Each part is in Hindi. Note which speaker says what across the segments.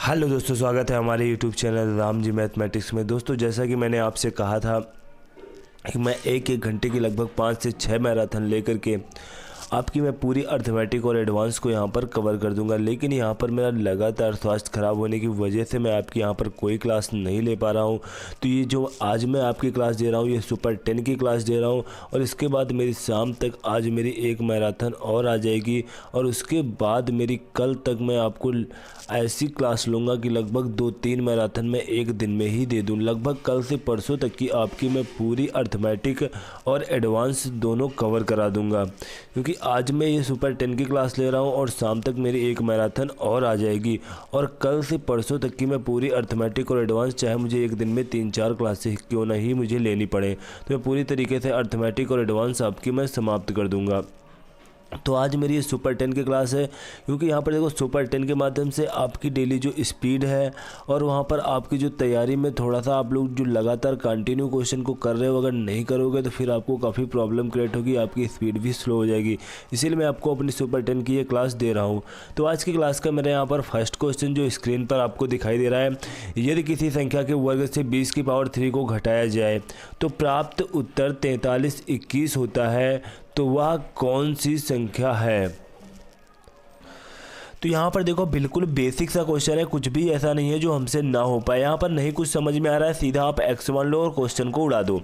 Speaker 1: हेलो दोस्तों, स्वागत है हमारे YouTube channel Ram ji mathematics में। दोस्तों, जैसा कि मैंने आपसे कहा था कि मैं एक घंटे की लगभग 5 से 6 मैराथन लेकर के आपकी मैं पूरी अर्थमेटिक और एडवांस को यहाँ पर कवर कर दूंगा। लेकिन यहाँ पर मेरा लगातार स्वास्थ्य खराब होने की वजह से मैं आपकी यहाँ पर कोई क्लास नहीं ले पा रहा हूँ। तो ये जो आज मैं आपकी क्लास दे रहा हूँ, ये सुपर 10 की क्लास दे रहा हूँ और इसके बाद मेरी शाम तक आज मेरी एक मैराथन और आ जाएगी और उसके बाद मेरी कल तक मैं आपको ऐसी क्लास लूँगा कि लगभग 2-3 मैराथन में एक दिन में ही दे दूँ। लगभग कल से परसों तक की आपकी मैं पूरी अर्थमेटिक और एडवांस दोनों कवर करा दूँगा, क्योंकि आज मैं ये सुपर 10 की क्लास ले रहा हूँ और शाम तक मेरी एक मैराथन और आ जाएगी और कल से परसों तक की मैं पूरी अर्थमेटिक और एडवांस, चाहे मुझे एक दिन में 3-4 क्लासेस क्यों नहीं मुझे लेनी पड़े, तो मैं पूरी तरीके से अर्थमेटिक और एडवांस आपकी मैं समाप्त कर दूँगा। तो आज मेरी ये सुपर 10 की क्लास है, क्योंकि यहाँ पर देखो सुपर 10 के माध्यम से आपकी डेली जो स्पीड है और वहाँ पर आपकी जो तैयारी में थोड़ा सा आप लोग जो लगातार कंटिन्यू क्वेश्चन को कर रहे हो, अगर नहीं करोगे तो फिर आपको काफ़ी प्रॉब्लम क्रिएट होगी, आपकी स्पीड भी स्लो हो जाएगी। इसीलिए मैं आपको अपनी सुपर 10 की ये क्लास दे रहा हूँ। तो आज की क्लास का मेरे यहाँ पर फर्स्ट क्वेश्चन जो स्क्रीन पर आपको दिखाई दे रहा है, यदि किसी संख्या के वर्ग से 20 की पावर 3 को घटाया जाए तो प्राप्त उत्तर 4321 होता है, तो वह कौन सी संख्या है। तो यहाँ पर देखो बिल्कुल बेसिक सा क्वेश्चन है, कुछ भी ऐसा नहीं है जो हमसे ना हो पाए। यहाँ पर नहीं कुछ समझ में आ रहा है, सीधा आप x मान लो और क्वेश्चन को उड़ा दो।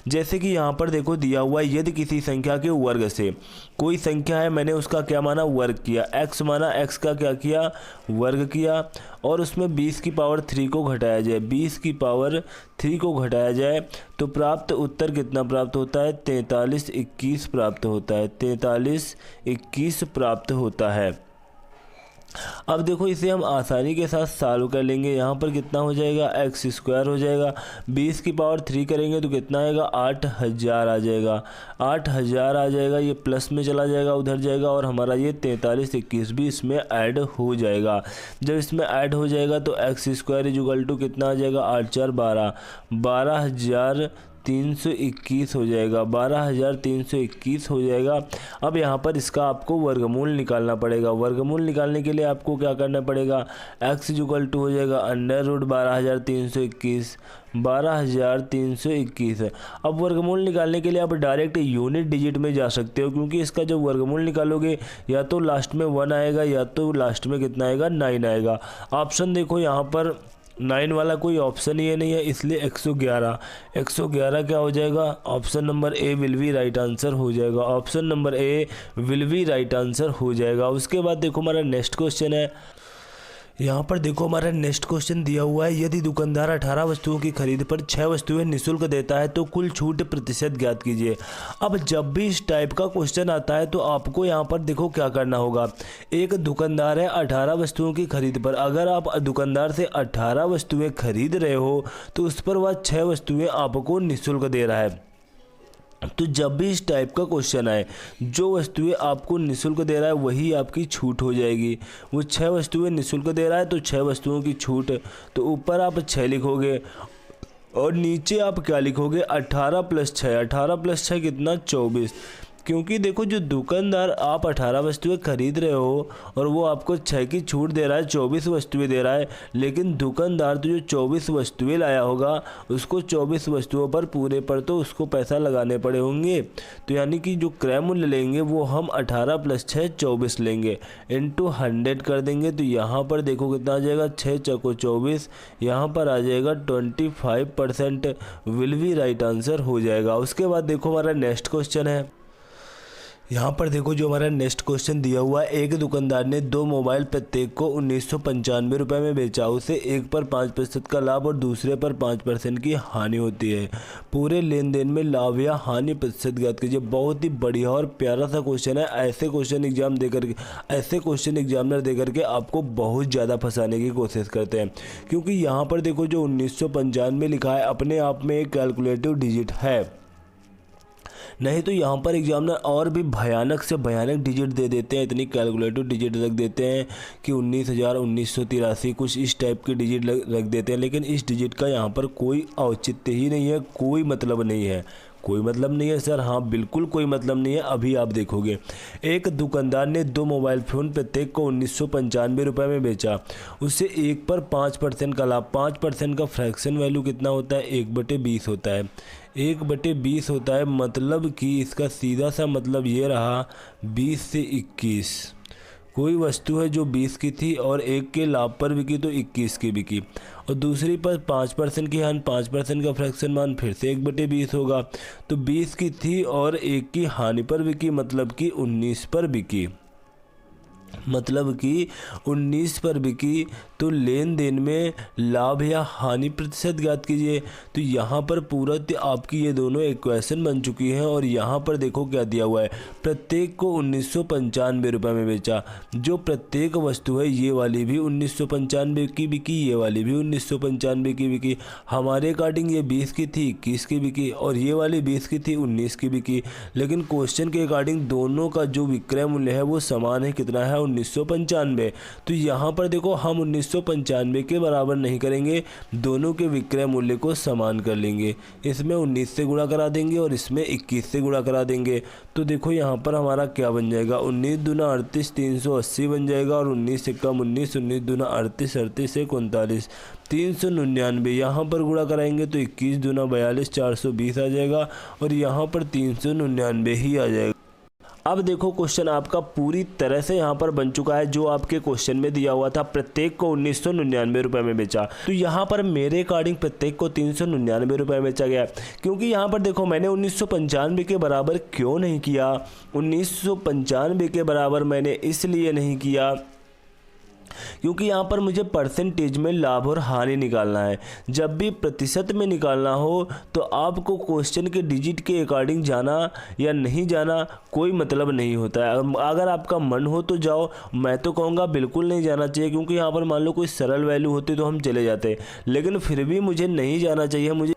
Speaker 1: जैसे कि यहाँ पर देखो दिया हुआ है, यदि किसी संख्या के वर्ग से, कोई संख्या है, मैंने उसका क्या माना, वर्ग किया, x माना, x का क्या किया, वर्ग किया, और उसमें 20 की पावर 3 को घटाया जाए, 20 की पावर 3 को घटाया जाए तो प्राप्त उत्तर कितना प्राप्त होता है, 4321 प्राप्त होता है, 4321 प्राप्त होता है। अब देखो इसे हम आसानी के साथ सॉल्व कर लेंगे। यहाँ पर कितना हो जाएगा, एक्स स्क्वायर हो जाएगा, 20 की पावर 3 करेंगे तो कितना आएगा, 8000 आ जाएगा, 8000 आ जाएगा, ये प्लस में चला जाएगा, उधर जाएगा और हमारा ये 4321 भी इसमें ऐड हो जाएगा। जब इसमें ऐड हो जाएगा तो X square is equal to कितना आ जाएगा, 8 4 12, 12321 हो जाएगा, 12321 हो जाएगा। अब यहाँ पर इसका आपको वर्गमूल निकालना पड़ेगा। वर्गमूल निकालने के लिए आपको क्या करना पड़ेगा, x इक्वल टू हो जाएगा अंडर रूट 12321, 12321 है। अब वर्गमूल निकालने के लिए आप डायरेक्ट यूनिट डिजिट में जा सकते हो, क्योंकि इसका जब वर्गमूल निकालोगे या तो लास्ट में 1 आएगा या तो लास्ट में कितना आएगा, 9 आएगा। ऑप्शन देखो यहाँ पर 9 वाला कोई ऑप्शन ही नहीं है, इसलिए 111 क्या हो जाएगा, option number A will be right answer हो जाएगा, option number A will be right answer हो जाएगा। उसके बाद देखो हमारा नेक्स्ट क्वेश्चन है। यहाँ पर देखो हमारा नेक्स्ट क्वेश्चन दिया हुआ है, यदि दुकानदार 18 वस्तुओं की खरीद पर 6 वस्तुएं निःशुल्क देता है तो कुल छूट प्रतिशत ज्ञात कीजिए। अब जब भी इस टाइप का क्वेश्चन आता है तो आपको यहाँ पर देखो क्या करना होगा। एक दुकानदार है 18 वस्तुओं की खरीद पर, अगर आप दुकानदार से 18 वस्तुएं खरीद रहे हो तो उस पर वह 6 वस्तुएं आपको निःशुल्क दे रहा है। तो जब भी इस टाइप का क्वेश्चन आए, जो वस्तुएं आपको निःशुल्क दे रहा है वही आपकी छूट हो जाएगी। वो 6 वस्तुएं निःशुल्क दे रहा है तो 6 वस्तुओं की छूट, तो ऊपर आप 6 लिखोगे और नीचे आप क्या लिखोगे, 18 + 6, 18 + 6 कितना, 24। क्योंकि देखो जो दुकानदार आप 18 वस्तुएं खरीद रहे हो और वो आपको 6 की छूट दे रहा है, 24 वस्तुएं दे रहा है, लेकिन दुकानदार तो जो 24 वस्तुएं लाया होगा उसको 24 वस्तुओं पर पूरे पर तो उसको पैसा लगाने पड़े होंगे। तो यानी कि जो क्रय मूल्य लेंगे वो हम 18 + 6 24 लेंगे, इनटू 100 कर देंगे। तो यहाँ पर देखो कितना आ जाएगा, 6 चौको 24, यहाँ पर आ जाएगा 25% विल बी राइट आंसर हो जाएगा। उसके बाद देखो हमारा नेक्स्ट क्वेश्चन है। यहाँ पर देखो जो हमारा नेक्स्ट क्वेश्चन दिया हुआ है, एक दुकानदार ने 2 मोबाइल प्रत्येक को 1995 रुपये में बेचा, उसे एक पर 5% का लाभ और दूसरे पर 5% की हानि होती है। पूरे लेन देन में लाभ या हानि प्रतिशत ज्ञात कीजिए। बहुत ही बढ़िया और प्यारा सा क्वेश्चन है। ऐसे क्वेश्चन एग्जामिनर देकर के आपको बहुत ज़्यादा फंसाने की कोशिश करते हैं, क्योंकि यहाँ पर देखो जो 1995 लिखा है अपने आप में एक कैलकुलेटिव डिजिट है, नहीं तो यहाँ पर एग्जामिनर और भी भयानक से भयानक डिजिट दे देते हैं, इतनी कैलकुलेटिव डिजिट रख देते हैं कि 19,1983 कुछ इस टाइप की डिजिट रख देते हैं। लेकिन इस डिजिट का यहाँ पर कोई औचित्य ही नहीं है, कोई मतलब नहीं है, कोई मतलब नहीं है सर। हाँ बिल्कुल कोई मतलब नहीं है, अभी आप देखोगे। एक दुकानदार ने 2 मोबाइल फ़ोन प्रत्येक को 1995 रुपये में बेचा। उससे एक पर 5% का लाभ। 5% का फ्रैक्शन वैल्यू कितना होता है? 1/20 होता है। 1/20 होता है, मतलब कि इसका सीधा सा मतलब ये रहा 20 से 21। कोई वस्तु है जो 20 की थी और एक के लाभ पर बिकी तो 21 की बिकी, और दूसरी पर 5% की हानि, 5% का फ्रैक्शन मान फिर से 1/20 होगा। तो 20 की थी और एक की हानि पर बिकी, मतलब कि 19 पर बिकी, मतलब कि 19 पर बिकी। तो लेन देन में लाभ या हानि प्रतिशत ज्ञात कीजिए। तो यहाँ पर पूरा आपकी ये दोनों इक्वेशन बन चुकी हैं, और यहाँ पर देखो क्या दिया हुआ है, प्रत्येक को 1995 रुपये में बेचा। जो प्रत्येक वस्तु है ये वाली भी 1995 की बिकी, ये वाली भी 1995 की बिकी। हमारे अकॉर्डिंग ये 20 की थी, 21 की बिकी, और ये वाली 20 की थी, 19 की बिकी। लेकिन क्वेश्चन के अकॉर्डिंग दोनों का जो विक्रय मूल्य है वो समान है, कितना है? 1995। तो यहाँ पर देखो हम 1995 के बराबर नहीं करेंगे, दोनों के विक्रय मूल्य को समान कर लेंगे। इसमें 19 से गुणा करा देंगे और इसमें 21 से गुणा करा देंगे। तो देखो यहाँ पर हमारा क्या बन जाएगा, 19 दूना 38, 380 बन जाएगा, और 19 से कम 19, 19 दूना 38, 38 से 39, 399। यहाँ पर गुणा कराएंगे तो 21 दूना 42, 420 आ जाएगा, और यहाँ पर 399 ही आ जाएगा। अब देखो क्वेश्चन आपका पूरी तरह से यहाँ पर बन चुका है, जो आपके क्वेश्चन में दिया हुआ था प्रत्येक को 1999 रुपये में बेचा। तो यहाँ पर मेरे अकॉर्डिंग प्रत्येक को 399 रुपये में बेचा गया, क्योंकि यहाँ पर देखो मैंने 1995 के बराबर क्यों नहीं किया। 1995 के बराबर मैंने इसलिए नहीं किया क्योंकि यहाँ पर मुझे परसेंटेज में लाभ और हानि निकालना है। जब भी प्रतिशत में निकालना हो तो आपको क्वेश्चन के डिजिट के अकॉर्डिंग जाना या नहीं जाना कोई मतलब नहीं होता है। अगर आपका मन हो तो जाओ, मैं तो कहूँगा बिल्कुल नहीं जाना चाहिए, क्योंकि यहाँ पर मान लो कोई सरल वैल्यू होती तो हम चले जाते, लेकिन फिर भी मुझे नहीं जाना चाहिए। मुझे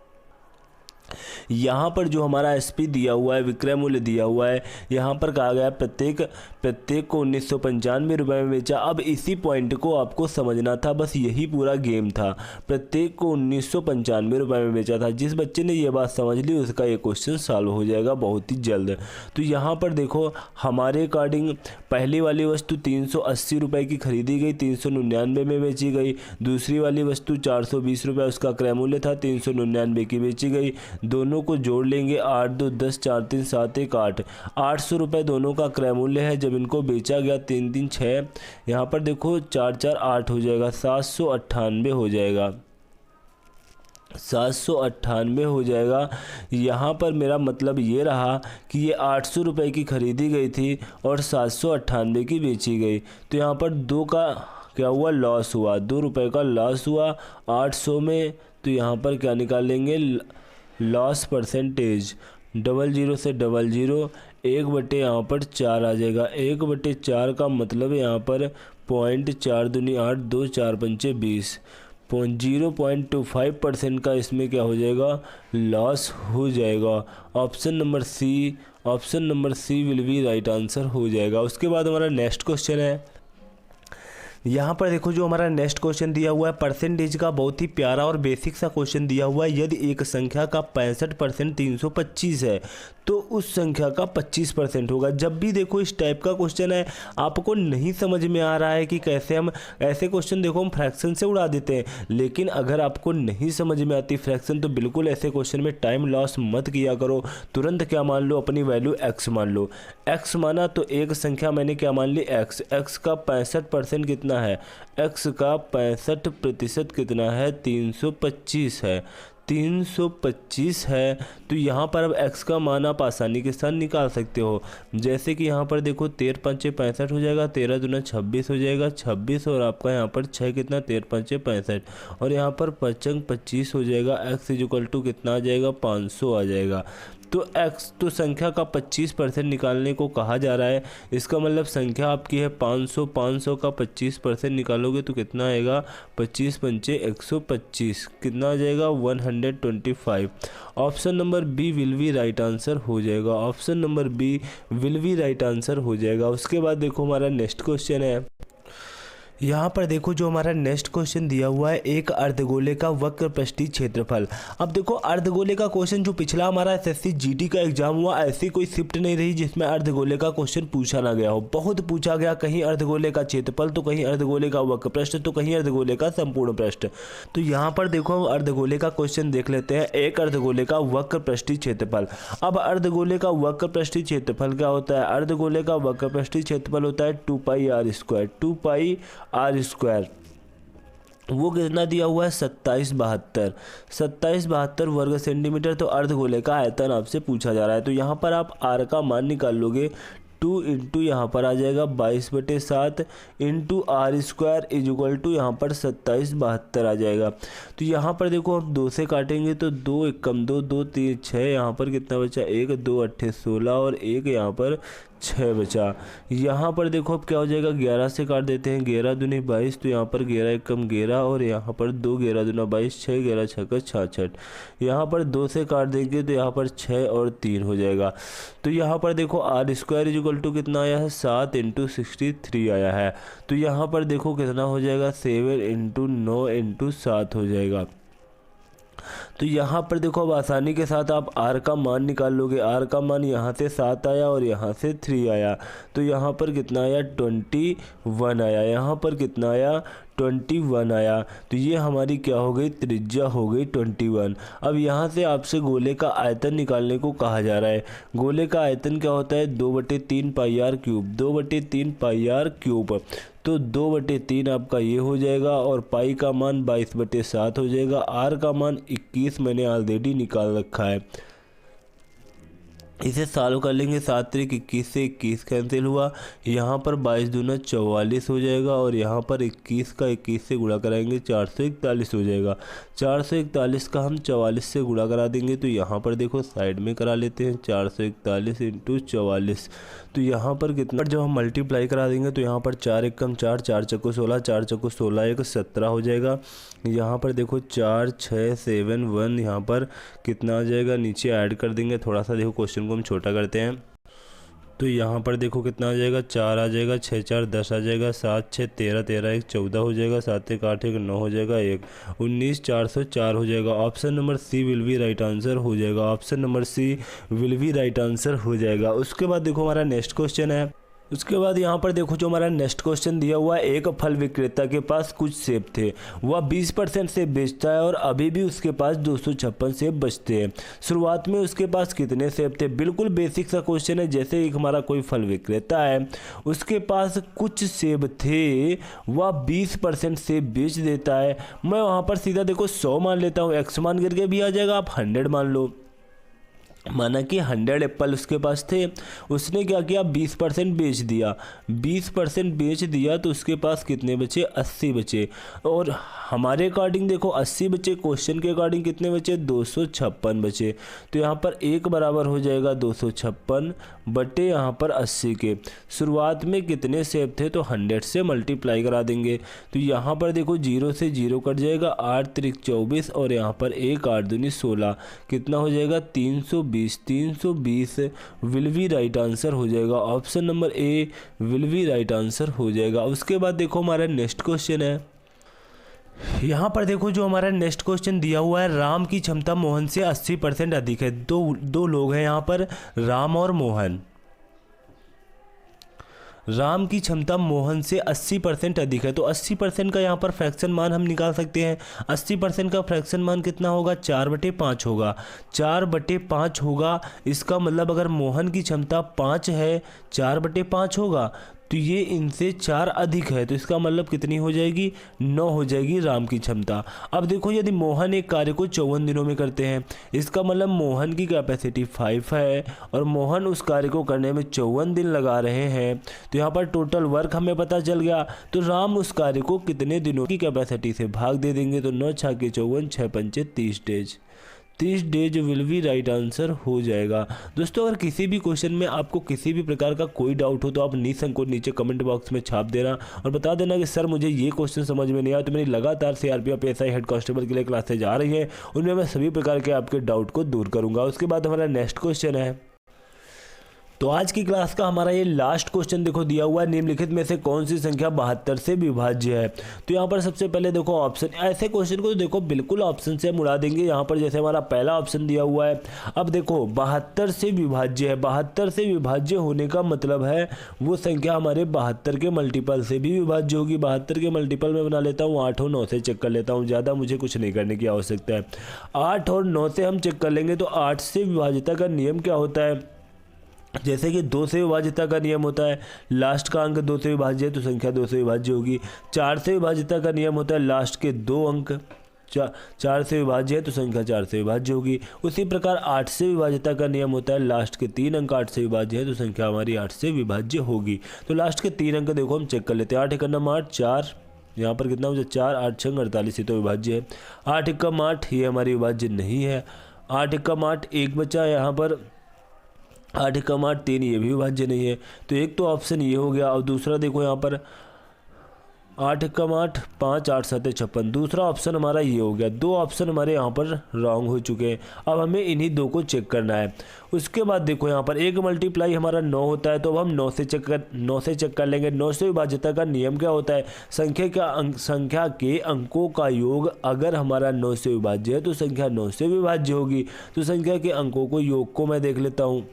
Speaker 1: यहाँ पर जो हमारा एसपी दिया हुआ है, विक्रय मूल्य दिया हुआ है, यहाँ पर कहा गया प्रत्येक को 1995 रुपये में बेचा। अब इसी पॉइंट को आपको समझना था, बस यही पूरा गेम था। प्रत्येक को 1995 रुपये में बेचा था। जिस बच्चे ने ये बात समझ ली उसका ये क्वेश्चन सॉल्व हो जाएगा बहुत ही जल्द। तो यहाँ पर देखो हमारे अकॉर्डिंग पहली वाली वस्तु 380 रुपये की खरीदी गई, 399 में बेची गई। दूसरी वाली वस्तु 420 रुपये उसका क्रय मूल्य था, 399 की बेची गई। दोनों को जोड़ लेंगे, 8 2 10, 4 3 7 1 8, 800 रुपये दोनों का क्रय मूल्य है। जब इनको बेचा गया 3 3 6, यहाँ पर देखो 4 4 8 हो जाएगा, 798 हो जाएगा, 798 हो जाएगा। यहाँ पर मेरा मतलब ये रहा कि ये 800 रुपये की खरीदी गई थी और 798 की बेची गई। तो यहाँ पर 2 का क्या हुआ, लॉस हुआ, 2 रुपये का लॉस हुआ 800 में। तो यहाँ पर क्या निकाल लेंगे, लॉस परसेंटेज 00 से 00, 1/, यहाँ पर 4 आ जाएगा। 1/4 का मतलब यहाँ पर 0.4 दूनी 8, 2 4 पंचे 20, 0.25% का इसमें क्या हो जाएगा, लॉस हो जाएगा। Option number C will be right answer हो जाएगा। उसके बाद हमारा नेक्स्ट क्वेश्चन है। यहाँ पर देखो जो हमारा नेक्स्ट क्वेश्चन दिया हुआ है परसेंटेज का, बहुत ही प्यारा और बेसिक सा क्वेश्चन दिया हुआ है। यदि एक संख्या का 65% 325 है तो उस संख्या का 25% होगा। जब भी देखो इस टाइप का क्वेश्चन है, आपको नहीं समझ में आ रहा है कि कैसे हम ऐसे क्वेश्चन देखो हम फ्रैक्शन से उड़ा देते हैं, लेकिन अगर आपको नहीं समझ में आती फ्रैक्शन तो बिल्कुल ऐसे क्वेश्चन में टाइम लॉस मत किया करो। तुरंत क्या मान लो, अपनी वैल्यू x मान लो। x माना तो एक संख्या मैंने क्या मान ली, x का 65% कितना है, x का 65% कितना है, 325 है, 325 है। तो यहाँ पर अब x का मान आप आसानी के साथ निकाल सकते हो। जैसे कि यहाँ पर देखो 13 5 65 हो जाएगा, 13 दूना 26 हो जाएगा, 26, और आपका यहाँ पर 6 कितना, 13 5 65, और यहाँ पर 5 25 हो जाएगा। x इक्वल टू कितना आ जाएगा, 500 आ जाएगा। तो संख्या का 25% निकालने को कहा जा रहा है। इसका मतलब संख्या आपकी है 500, 500 का 25% निकालोगे तो कितना आएगा, 25 पंचे 125, कितना आ जाएगा, 125। Option number B will be right answer हो जाएगा। Option number B will be right answer हो जाएगा। उसके बाद देखो हमारा नेक्स्ट क्वेश्चन है। यहाँ पर देखो जो हमारा नेक्स्ट क्वेश्चन दिया हुआ है, एक अर्धगोले का वक्र पृष्ठीय क्षेत्रफल। अब देखो अर्धगोले का क्वेश्चन जो पिछला हमारा एसएससी जीडी का एग्जाम हुआ, ऐसी कोई शिफ्ट नहीं रही जिसमें अर्धगोले का क्वेश्चन पूछा ना गया हो। बहुत पूछा गया, कहीं अर्धगोले का क्षेत्रफल तो कहीं अर्धगोले का वक्र पृष्ठ तो कहीं अर्धगोले का संपूर्ण पृष्ठ। तो यहाँ पर देखो हम अर्धगोले का क्वेश्चन देख लेते हैं, एक अर्धगोले का वक्र पृष्ठीय क्षेत्रफल। अब अर्धगोले का वक्र पृष्ठीय क्षेत्रफल क्या होता है? अर्धगोले का वक्र पृष्ठीय क्षेत्रफल होता है 2πr²। 2πr², वो कितना दिया हुआ है? 2772 वर्ग सेंटीमीटर। तो अर्धगोले का आयतन आपसे पूछा जा रहा है। तो यहाँ पर आप आर का मान निकाल लोगे, 2 इंटू यहाँ पर आ जाएगा 22/7 इंटू r² इज टू यहाँ पर 2772 आ जाएगा। तो यहाँ पर देखो हम 2 से काटेंगे तो 2 एकम 2, 2 3 6, यहाँ पर कितना बचा? 1, 2 8 16 और 1 यहाँ पर 6 बचा। यहाँ पर देखो अब क्या हो जाएगा? 11 से काट देते हैं, 11 दूनी 22, तो यहाँ पर 11 एकम 11 और यहाँ पर 2, 11 दूना 22, 6 11 6 66। यहाँ पर 2 से काट देंगे तो यहाँ पर 6 और 3 हो जाएगा। तो यहाँ पर देखो r² इज टू कितना आया है? 7 इंटू 63 आया है। तो यहाँ पर देखो कितना हो जाएगा? 7 इंटू 9 इंटू 7 हो जाएगा। तो यहाँ पर देखो अब आसानी के साथ आप r का मान निकाल लोगे। r का मान यहाँ से 7 आया और यहाँ से 3 आया, तो यहाँ पर कितना आया? 21 आया। यहाँ पर कितना आया? 21 आया। तो ये हमारी क्या हो गई? त्रिज्या हो गई 21। अब यहाँ से आपसे गोले का आयतन निकालने को कहा जा रहा है। गोले का आयतन क्या होता है? 2/3πr³। 2/3πr³। तो 2/3 आपका ये हो जाएगा और पाई का मान 22/7 हो जाएगा। r का मान 21 मैंने ऑलरेडी निकाल रखा है। इसे सॉल्व कर लेंगे, 7 त्रिक 21 से 21 कैंसिल हुआ। यहाँ पर 22 दूना 44 हो जाएगा और यहाँ पर 21 का 21 से गुणा कराएंगे 441 हो जाएगा। 441 का हम 44 से गुणा करा देंगे। तो यहाँ पर देखो साइड में करा लेते हैं, 441 इंटू 44। तो यहाँ पर कितना, जब हम मल्टीप्लाई करा देंगे तो यहाँ पर 4 एकम 4, 4 चक्कू 16, 4 चक्कू 16 1 17 हो जाएगा। यहाँ पर देखो 4 6 7 1, यहाँ पर कितना आ जाएगा? नीचे ऐड कर देंगे। थोड़ा सा देखो क्वेश्चन को हम छोटा करते हैं। तो यहाँ पर देखो कितना आ जाएगा? 4 आ जाएगा, 6 4 10 आ जाएगा, 7 6 13 13 1 14 हो जाएगा, 7 1 8 1 9 हो जाएगा, 1 19 404 हो जाएगा। Option number C will be right answer हो जाएगा। Option number C will be right answer हो जाएगा। उसके बाद देखो हमारा नेक्स्ट क्वेश्चन है। उसके बाद यहाँ पर देखो जो हमारा नेक्स्ट क्वेश्चन दिया हुआ है, एक फल विक्रेता के पास कुछ सेब थे, वह 20% सेब बेचता है और अभी भी उसके पास 256 सेब बचते हैं। शुरुआत में उसके पास कितने सेब थे? बिल्कुल बेसिक सा क्वेश्चन है। जैसे एक हमारा कोई फल विक्रेता है, उसके पास कुछ सेब थे, वह 20% सेब बेच देता है। मैं वहाँ पर सीधा देखो 100 मान लेता हूँ, x मान करके भी आ जाएगा, आप 100 मान लो। माना कि 100 एप्पल उसके पास थे, उसने क्या किया? 20% बेच दिया। 20% बेच दिया तो उसके पास कितने बचे? 80 बचे। और हमारे अकॉर्डिंग देखो 80 बचे, क्वेश्चन के अकॉर्डिंग कितने बचे? 256 बचे। तो यहाँ पर 1 बराबर हो जाएगा 256 बटे यहाँ पर 80 के। शुरुआत में कितने सेब थे? तो 100 से मल्टीप्लाई करा देंगे। तो यहाँ पर देखो 0 से 0 कट जाएगा, 8 त्रिक 24 और यहाँ पर 1 8 दूनी 16, कितना हो जाएगा? 320 विल बी राइट आंसर हो जाएगा। Option number A will be right answer हो जाएगा। उसके बाद देखो हमारा नेक्स्ट क्वेश्चन है। यहाँ पर देखो जो हमारा नेक्स्ट क्वेश्चन दिया हुआ है, राम की क्षमता मोहन से 80% अधिक है। दो लोग हैं यहाँ पर, राम और मोहन। राम की क्षमता मोहन से 80% अधिक है। तो 80% का यहाँ पर फ्रैक्शन मान हम निकाल सकते हैं। 80% का फ्रैक्शन मान कितना होगा? 4/5 होगा। 4/5 होगा। इसका मतलब अगर मोहन की क्षमता 5 है, 4/5 होगा, तो ये इनसे 4 अधिक है। तो इसका मतलब कितनी हो जाएगी? 9 हो जाएगी राम की क्षमता। अब देखो यदि मोहन एक कार्य को 54 दिनों में करते हैं, इसका मतलब मोहन की कैपेसिटी 5 है और मोहन उस कार्य को करने में 54 दिन लगा रहे हैं। तो यहाँ पर टोटल वर्क हमें पता चल गया। तो राम उस कार्य को कितने दिनों की कैपेसिटी से भाग दे देंगे? तो 9 6 54, 6 5 30 days. 30 days will be right answer हो जाएगा। दोस्तों अगर किसी भी क्वेश्चन में आपको किसी भी प्रकार का कोई डाउट हो तो आप निसंकोच नीचे कमेंट बॉक्स में छाप देना और बता देना कि सर मुझे ये क्वेश्चन समझ में नहीं आया। तो मेरी लगातार सीआरपीएफ एसआई हेड कांस्टेबल के लिए क्लासेज आ रही हैं, उनमें मैं सभी प्रकार के आपके डाउट को दूर करूँगा। उसके बाद हमारा नेक्स्ट क्वेश्चन है। तो आज की क्लास का हमारा ये लास्ट क्वेश्चन देखो दिया हुआ है, निम्नलिखित में से कौन सी संख्या 72 से विभाज्य है। तो यहाँ पर सबसे पहले देखो ऑप्शन, ऐसे क्वेश्चन को देखो बिल्कुल ऑप्शन से हम उड़ा देंगे। यहाँ पर जैसे हमारा पहला ऑप्शन दिया हुआ है, अब देखो 72 से विभाज्य है, 72 से विभाज्य होने का मतलब है वो संख्या हमारे 72 के मल्टीपल से भी विभाज्य होगी। 72 के मल्टीपल में बना लेता हूँ 8 और 9 से चेक कर लेता हूँ, ज़्यादा मुझे कुछ नहीं करने की आवश्यकता है। 8 और 9 से हम चेक कर लेंगे। तो 8 से विभाज्यता का नियम क्या होता है, जैसे कि 2 से विभाज्यता का नियम होता है, लास्ट का अंक 2 से विभाज्य है तो संख्या 2 से विभाज्य होगी। 4 से विभाज्यता का नियम होता है, लास्ट के 2 अंक 4 से विभाज्य है तो संख्या 4 से विभाज्य होगी। उसी प्रकार 8 से विभाज्यता का नियम होता है, लास्ट के 3 अंक 8 से विभाज्य है तो संख्या हमारी 8 से विभाज्य होगी। तो लास्ट के 3 अंक देखो हम चेक कर लेते हैं। 8 एकम 8 4, यहाँ पर कितना हो जाए 4, 8 6 48, ये तो विभाज्य है। 8 एकम 8 ये हमारी विभाज्य नहीं है। 8 एकम 8 1 बचा, यहाँ पर 8 एकम 8 3, ये भी विभाज्य नहीं है। तो एक तो ऑप्शन ये हो गया। और दूसरा देखो यहाँ पर 8 एकम 8 5 8 7 56, दूसरा ऑप्शन हमारा ये हो गया। 2 ऑप्शन हमारे यहाँ पर रॉन्ग हो चुके हैं। अब हमें इन्हीं 2 को चेक करना है। उसके बाद देखो यहाँ पर 1 मल्टीप्लाई हमारा 9 होता है, तो अब हम 9 से चेक कर लेंगे। 9 से विभाज्यता का नियम क्या होता है, संख्या के अंकों का योग अगर हमारा 9 से विभाज्य है तो संख्या 9 से विभाज्य होगी। तो संख्या के अंकों को योग को मैं देख लेता हूँ,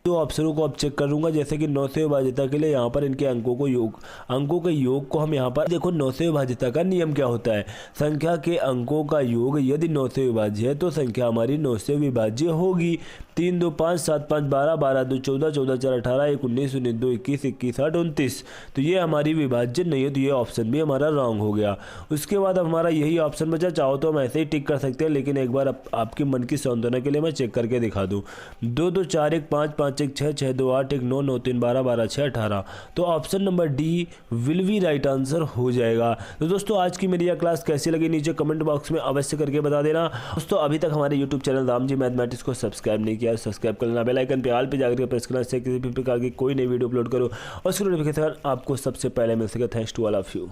Speaker 1: तो ऑप्शनों को अब चेक करूंगा। जैसे कि 9 से विभाज्यता के लिए यहाँ पर इनके अंकों के योग को हम यहाँ पर देखो 9 से विभाज्यता का नियम क्या होता है, संख्या के अंकों का योग यदि 9 से विभाज्य है तो संख्या हमारी 9 से विभाज्य होगी। 3 2 5 7 5 12 12 2 14 14 4 18 1 19 19 2 21 21 8 29, तो ये हमारी विभाज्य नहीं है। तो ये ऑप्शन भी हमारा रॉन्ग हो गया। उसके बाद अब हमारा यही ऑप्शन बचा, चाहो तो हम ऐसे ही टिक कर सकते हैं, लेकिन एक बार आपके मन की सांत्वना के लिए मैं चेक करके दिखा दूँ। 2 2 4 1 5 5 1 6 6 2 8 1 9 9 3 12 12 6 18, तो option number D will be right answer हो जाएगा। तो दोस्तों आज की मेरी यह क्लास कैसी लगी नीचे कमेंट बॉक्स में अवश्य करके बता देना। दोस्तों अभी तक हमारे यूट्यूब चैनल रामजी मैथमेटिक्स को सब्सक्राइब नहीं किया, सब्सक्राइब कर लेना, बेल आइकन पे ऑल पे जाकर प्रेस करना, इससे किसी भी प्रकार की कोई नई वीडियो अपलोड करो और उसकी नोटिफिकेशन आपको सबसे पहले मिल सके। Thanks to all of you.